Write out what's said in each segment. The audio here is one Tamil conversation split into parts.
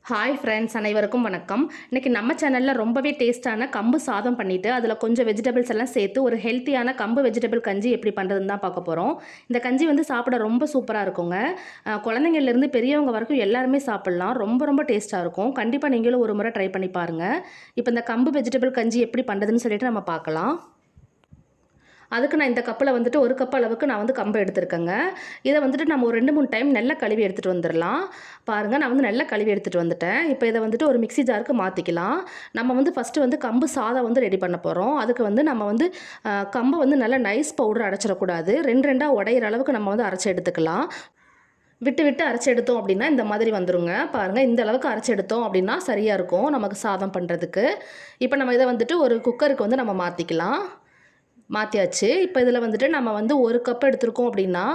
ஹாய் ஃப்ரெண்ட்ஸ், அனைவருக்கும் வணக்கம். இன்றைக்கி நம்ம சேனலில் ரொம்பவே டேஸ்ட்டான கம்பு சாதம் பண்ணிவிட்டு அதில் கொஞ்சம் வெஜிடபிள்ஸ் எல்லாம் சேர்த்து ஒரு ஹெல்த்தியான கம்பு வெஜிடபிள் கஞ்சி எப்படி பண்ணுறதுன்னு தான் பார்க்க போகிறோம். இந்த கஞ்சி சாப்பிட ரொம்ப சூப்பராக இருக்குங்க. குழந்தைங்கள்லேருந்து பெரியவங்க வரைக்கும் எல்லாருமே சாப்பிட்லாம். ரொம்ப ரொம்ப டேஸ்ட்டாக இருக்கும். கண்டிப்பாக நீங்களும் ஒரு முறை ட்ரை பண்ணி பாருங்கள். இப்போ இந்த கம்பு வெஜிடபிள் கஞ்சி எப்படி பண்ணுறதுன்னு சொல்லிட்டு நம்ம பார்க்கலாம். அதுக்கு நான் இந்த கப்பில் ஒரு கப் அளவுக்கு நான் கம்பு எடுத்துருக்கேங்க. இதை நம்ம ஒரு 2-3 டைம் நல்லா கழுவி எடுத்துகிட்டு வந்துடலாம். பாருங்கள், நான் நல்லா கழுவி எடுத்துகிட்டு வந்துட்டேன். இப்போ இதை ஒரு மிக்ஸி ஜாருக்கு மாற்றிக்கலாம். நம்ம ஃபஸ்ட்டு கம்பு சாதம் ரெடி பண்ண போகிறோம். அதுக்கு நம்ம கம்பை நல்லா நைஸ் பவுடர் அரைச்சிடக்கூடாது. 2 உடையிற அளவுக்கு நம்ம அரைச்சி எடுத்துக்கலாம். விட்டு விட்டு அரைச்சி எடுத்தோம் அப்படின்னா இந்த மாதிரி வந்துருங்க. பாருங்கள், இந்த அளவுக்கு அரைச்சி எடுத்தோம் அப்படின்னா சரியாக இருக்கும் நமக்கு சாதம் பண்ணுறதுக்கு. இப்போ நம்ம இதை ஒரு குக்கருக்கு நம்ம மாற்றிக்கலாம். மாற்றியாச்சு. இப்போ இதில் நம்ம 1 கப் எடுத்துருக்கோம் அப்படின்னா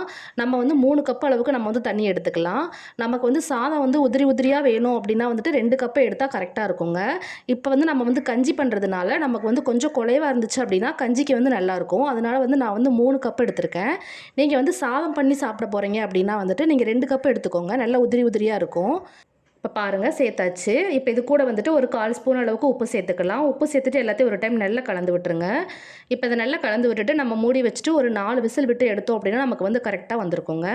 நம்ம 3 கப் அளவுக்கு நம்ம தண்ணி எடுத்துக்கலாம். நமக்கு சாதம் உதிரி உதிரியாக வேணும் அப்படின்னா 2 கப்பு எடுத்தால் கரெக்டாக இருக்குங்க. இப்போ நம்ம கஞ்சி பண்ணுறதுனால நமக்கு கொஞ்சம் குறைவாக இருந்துச்சு அப்படின்னா கஞ்சிக்கு நல்லாயிருக்கும். அதனால் நான் 3 கப் எடுத்திருக்கேன். நீங்கள் சாதம் பண்ணி சாப்பிட போகிறீங்க அப்படின்னா நீங்கள் 2 கப் எடுத்துக்கோங்க. நல்லா உதிரி உதிரியாக இருக்கும். இப்போ பாருங்கள், சேர்த்தாச்சு. இப்போ இது கூட ஒரு 1/4 ஸ்பூன் அளவுக்கு உப்பு சேர்த்துக்கலாம். உப்பு சேர்த்துட்டு எல்லாத்தையும் ஒரு டைம் நல்லா கலந்து விட்டுருங்க. இப்போ இதை நல்லா கலந்து விட்டுட்டு நம்ம மூடி வச்சுட்டு ஒரு 4 விசில் விட்டு எடுத்தோம் அப்படின்னா நமக்கு கரெக்டாக வந்திருக்குங்க.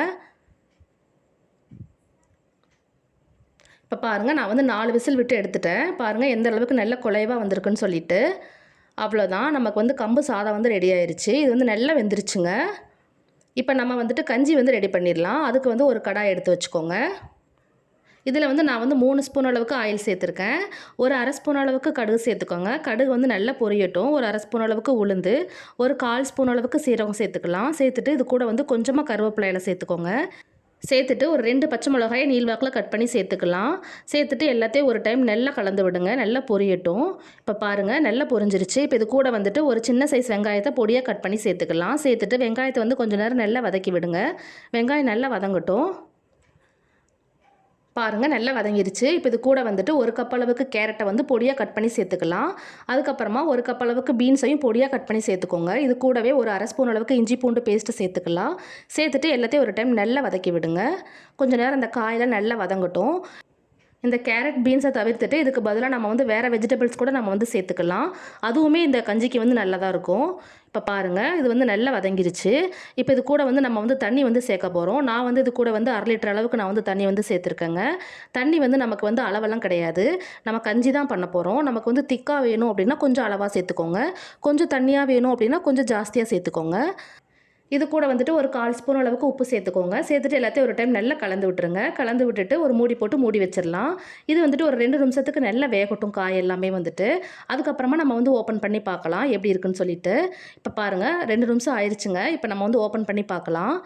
இப்போ பாருங்கள், நான் 4 விசில் விட்டு எடுத்துட்டேன். பாருங்கள் எந்த அளவுக்கு நல்ல குலைவாக வந்திருக்குன்னு சொல்லிட்டு. அவ்வளோதான், நமக்கு கம்பு சாதம் ரெடி ஆயிடுச்சு. இது நல்லா வெந்துருச்சுங்க. இப்போ நம்ம கஞ்சி ரெடி பண்ணிடலாம். அதுக்கு ஒரு கடாய் எடுத்து வச்சுக்கோங்க. இதில் நான் 3 ஸ்பூன் அளவுக்கு ஆயில் சேர்த்துருக்கேன். ஒரு 1/2 ஸ்பூன் அளவுக்கு கடுகு சேர்த்துக்கோங்க. கடுகு நல்லா பொரியட்டும். ஒரு 1/2 ஸ்பூன் அளவுக்கு உளுந்து, ஒரு 1/4 ஸ்பூன் அளவுக்கு சீரகம் சேர்த்துக்கலாம். சேர்த்துட்டு இது கூட கொஞ்சமாக கருவேப்பிலை இலை சேர்த்துக்கோங்க. சேர்த்துட்டு ஒரு 2 பச்சை மிளகாயை நீள்வாக்கில் கட் பண்ணி சேர்த்துக்கலாம். சேர்த்துட்டு எல்லாத்தையும் ஒரு டைம் நல்லா கலந்து விடுங்க. நல்லா பொரியட்டும். இப்போ பாருங்கள், நல்லா பொரிஞ்சிருச்சு. இப்போ இது கூட ஒரு சின்ன சைஸ் வெங்காயத்தை பொடியாக கட் பண்ணி சேர்த்துக்கலாம். சேர்த்துட்டு வெங்காயத்தை கொஞ்சம் நேரம் நல்லா வதக்கி விடுங்க. வெங்காயம் நல்லா வதங்கட்டும். பாருங்கள், நல்லா வதங்கிருச்சு. இப்போ இது கூட ஒரு கப் அளவுக்கு கேரட்டை பொடியாக கட் பண்ணி சேர்த்துக்கலாம். அதுக்கப்புறமா ஒரு கப் அளவுக்கு பீன்ஸையும் பொடியாக கட் பண்ணி சேர்த்துக்கோங்க. இது கூடவே ஒரு 1/2 ஸ்பூன் அளவுக்கு இஞ்சி பூண்டு பேஸ்ட்டு சேர்த்துக்கலாம். சேர்த்துட்டு எல்லாத்தையும் ஒரு டைம் நல்லா வதக்கி விடுங்க. கொஞ்சம் நேரம் அந்த காயெல்லாம் நல்லா வதங்கட்டும். இந்த கேரட் பீன்ஸை தவிர்த்துட்டு இதுக்கு பதிலாக நம்ம வேறு வெஜிடபிள்ஸ் கூட நம்ம சேர்த்துக்கலாம். அதுவுமே இந்த கஞ்சிக்கு நல்லதாக இருக்கும். இப்போ பாருங்கள், இது நல்லா வதங்கிருச்சு. இப்போ இது கூட நம்ம தண்ணி சேர்க்க போகிறோம். நான் இது கூட 1/2 லிட்டர் அளவுக்கு நான் தண்ணி சேர்த்துருக்கேங்க. தண்ணி நமக்கு அளவெல்லாம் கிடையாது. நம்ம கஞ்சி தான் பண்ண போகிறோம். நமக்கு திக்காக வேணும் அப்படின்னா கொஞ்சம் அளவாக சேர்த்துக்கோங்க. கொஞ்சம் தண்ணியாக வேணும் அப்படின்னா கொஞ்சம் ஜாஸ்தியாக சேர்த்துக்கோங்க. இது கூட ஒரு 1/4 ஸ்பூன் அளவுக்கு உப்பு சேர்த்துக்கோங்க. சேர்த்துட்டு எல்லாத்தையும் ஒரு டைம் நல்லா கலந்து விட்டுருங்க. கலந்து விட்டுட்டு ஒரு மூடி போட்டு மூடி வச்சிடலாம். இது ஒரு 2 நிமிஷத்துக்கு நல்லா வேகட்டும் காய் எல்லாமே அதுக்கப்புறமா நம்ம ஓப்பன் பண்ணி பார்க்கலாம் எப்படி இருக்குன்னு சொல்லிட்டு. இப்போ பாருங்கள், 2 நிமிஷம் ஆயிடுச்சுங்க. இப்போ நம்ம ஓப்பன் பண்ணி பார்க்கலாம்.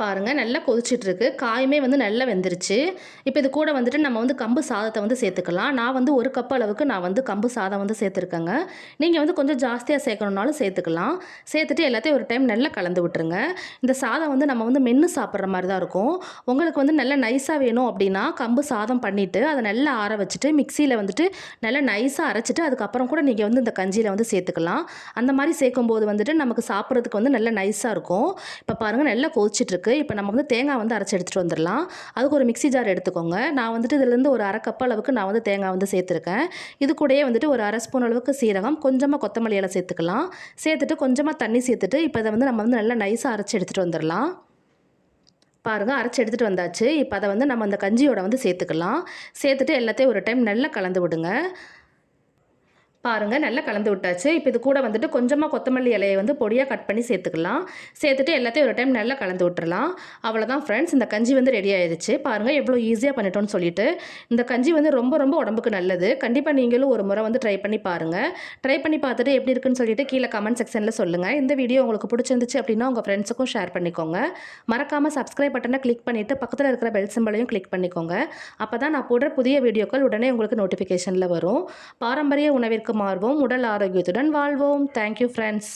பாருங்கள், நல்லா கொதிச்சிட்ருக்கு. காயுமே நல்லா வெந்துருச்சு. இப்போ இது கூட நம்ம கம்பு சாதத்தை சேர்த்துக்கலாம். நான் 1 கப் அளவுக்கு நான் கம்பு சாதம் சேர்த்துருக்கேங்க. நீங்கள் கொஞ்சம் ஜாஸ்தியாக சேர்க்கணுன்னாலும் சேர்த்துக்கலாம். சேர்த்துட்டு எல்லாத்தையும் ஒரு டைம் நல்லா கலந்து விட்டுருங்க. இந்த சாதம் நம்ம மென்று சாப்பிட்ற மாதிரி தான் இருக்கும். உங்களுக்கு நல்லா நைஸாக வேணும் அப்படின்னா கம்பு சாதம் பண்ணிவிட்டு அதை நல்லா ஆற வச்சுட்டு மிக்சியில் நல்லா நைஸாக அரைச்சிட்டு அதுக்கப்புறம் கூட நீங்கள் இந்த கஞ்சியில் சேர்த்துக்கலாம். அந்த மாதிரி சேர்க்கும்போது நமக்கு சாப்பிட்றதுக்கு நல்லா நைஸாக இருக்கும். இப்போ பாருங்கள், நல்லா கொதிச்சிட்ருக்கு. இப்போ நம்ம தேங்காய் அரைச்சி எடுத்துகிட்டு வந்துடலாம். அதுக்கு ஒரு மிக்ஸி ஜார் எடுத்துக்கோங்க. நான் இதிலேருந்து ஒரு 1/2 கப் அளவுக்கு நான் தேங்காய் சேர்த்துருக்கேன். இது கூடயே ஒரு 1/2 ஸ்பூன் அளவுக்கு சீரகம், கொஞ்சமாக கொத்தமல்லி இலை சேர்த்துக்கலாம். சேர்த்துட்டு கொஞ்சமாக தண்ணி சேர்த்துட்டு இப்போ இதை நம்ம நல்லா நைஸாக அரைச்சி எடுத்துகிட்டு வந்துடலாம். பாருங்கள், அரைச்சி எடுத்துகிட்டு வந்தாச்சு. இப்போ அதை நம்ம அந்த கஞ்சியோட சேர்த்துக்கலாம். சேர்த்துட்டு எல்லாத்தையும் ஒரு டைம் நல்லா கலந்து விடுங்க. பாருங்கள், நல்லா கலந்து விட்டாச்சு. இப்போ இது கூட கொஞ்சமாக கொத்தமல்லி இலையை பொடியாக கட் பண்ணி சேர்த்துக்கலாம். சேர்த்துட்டு எல்லாத்தையும் ஒரு டைம் நல்லா கலந்து விட்டுறலாம். அவ்வளோதான் ஃப்ரெண்ட்ஸ், இந்த கஞ்சி ரெடி ஆயிடுச்சு. பாருங்கள் எவ்வளோ ஈஸியாக பண்ணிட்டோன்னு சொல்லிட்டு. இந்த கஞ்சி ரொம்ப ரொம்ப உடம்புக்கு நல்லது. கண்டிப்பாக நீங்களும் ஒரு முறை ட்ரை பண்ணி பாருங்கள். ட்ரை பண்ணி பார்த்துட்டு எப்படி இருக்குன்னு சொல்லிட்டு கீழே கமெண்ட் செக்ஷனில் சொல்லுங்கள். இந்த வீடியோ உங்களுக்கு பிடிச்சிருந்துச்சு அப்படின்னா உங்கள் ஃப்ரெண்ட்ஸுக்கும் ஷேர் பண்ணிக்கோங்க. மறக்காமல் சப்ஸ்கிரைப் பட்டனை கிளிக் பண்ணிவிட்டு பக்கத்தில் இருக்கிற பெல் சிம்பளையும் கிளிக் பண்ணிக்கோங்க. அப்போ தான் நான் போடுற புதிய வீடியோக்கள் உடனே உங்களுக்கு நோட்டிஃபிகேஷனில் வரும். பாரம்பரிய உணவிற்கு மாறுவோம், உடல் ஆரோக்கியத்துடன் வாழ்வோம். Thank you friends.